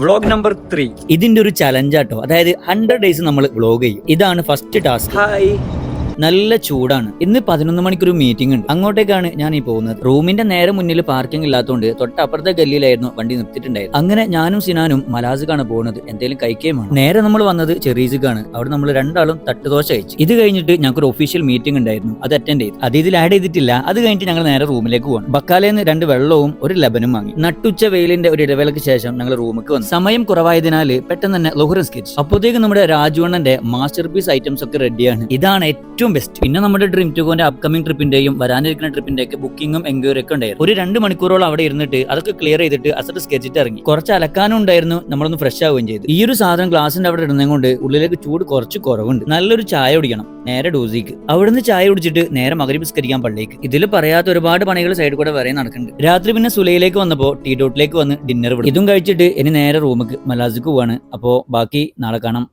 Vlog number 3. ഇതിന്റെ ഒരു ചലഞ്ചാട്ടോ. അതായത് 100 days നമ്മൾ വ്ളോഗ് ചെയ്യും. ഇതാണ് ഫസ്റ്റ് ടാസ്ക്. ഹായ്. നല്ല ചൂടാണ്. ഇന്ന് 11 മണിക്കൊരു മീറ്റിംഗ് ഉണ്ട്. അങ്ങോട്ടേക്കാണ് ഞാൻ ഈ പോകുന്നത്. റൂമിന്റെ നേരെ മുന്നിൽ പാർക്കിംഗ് ഇല്ലാത്തതുകൊണ്ട് തൊട്ടപ്പുറത്തെ ഗല്ലിയിലായിരുന്നു വണ്ടി നിർത്തിയിട്ടുണ്ടായത്. അങ്ങനെ ഞാനും സിനാനും മലാസിക്കാണ് പോകുന്നത്. എന്തെങ്കിലും കഴിക്കുകയുമാണ്. നേരെ നമ്മൾ വന്നത് ചെറീസിക്കാണ്. അവിടെ നമ്മൾ രണ്ടാളും തട്ടുദോശ കഴിച്ചു. ഇത് കഴിഞ്ഞിട്ട് ഞങ്ങൾക്ക് ഒരു ഒഫീഷ്യൽ മീറ്റിംഗ് ഉണ്ടായിരുന്നു. അത് അറ്റൻഡ് ചെയ്തു. അത് ഇതിൽ ആഡ് ചെയ്തിട്ടില്ല. അത് കഴിഞ്ഞിട്ട് ഞങ്ങൾ നേരെ റൂമിലേക്ക് പോകണം. ബക്കാലേന്ന് 2 വെള്ളവും ഒരു ലബനും വാങ്ങി. നട്ടുച്ച വെയിലിന്റെ ഒരു ഇടവേളയ്ക്ക് ശേഷം ഞങ്ങൾ റൂമിലേക്ക് വന്നു. സമയം കുറവായതിനാൽ പെട്ടെന്ന് തന്നെ ലോഹർ സ്കെച്ച്. അപ്പോഴത്തേക്ക് നമ്മുടെ രാജുവണ്ണന്റെ മാസ്റ്റർ പീസ് ഐറ്റംസ് ഒക്കെ റെഡിയാണ്. ഇതാണ് ഏറ്റവും ബെസ്റ്റ്. പിന്നെ നമ്മുടെ ഡ്രീം ടു ഗോന്റെ അപ്കമിംഗ് ട്രിപ്പിന്റെയും വരാനിരിക്കുന്ന ട്രിപ്പിന്റെ ഒക്കെ ബുക്കിംഗും എൻക്വയറി ഒക്കെ ഉണ്ടായിരുന്നു. ഒരു 2 മണിക്കൂറോളം അവിടെ ഇരുന്നിട്ട് അതൊക്കെ ക്ലിയർ ചെയ്തിട്ട് അസറ്റ് സ്കെച്ചിട്ട് ഇറങ്ങി. കുറച്ച് അലക്കാനും ഉണ്ടായിരുന്നു. നമ്മളൊന്ന് ഫ്രഷ് ആവുകയും ചെയ്തു. ഈ ഒരു സാധനം ഗ്ലാസിന്റെ അവിടെ ഇടുന്നത് കൊണ്ട് ഉള്ളിലേക്ക് ചൂട് കുറച്ച് കുറവുണ്ട്. നല്ലൊരു ചായ കുടിക്കണം. നേരെ ഡോസിക്ക്. അവിടുന്ന് ചായ കുടിച്ചിട്ട് നേരെ മഗ്‌രിബ് നിസ്കരിക്കാൻ പള്ളിക്ക്. ഇതിൽ പറയാത്ത ഒരുപാട് പണികൾ സൈഡിൽ കൂടെ വരെ നടക്കുന്നുണ്ട്. രാത്രി പിന്നെ സുലയിലേക്ക് വന്നപ്പോൾ ടീ ഡോട്ടിലേക്ക് വന്ന് ഡിന്നർ വിടും. ഇതും കഴിച്ചിട്ട് ഇനി നേരെ റൂമിക്ക് മലാസിക്ക് പോവാണ്. അപ്പോ ബാക്കി നാളെ കാണാം.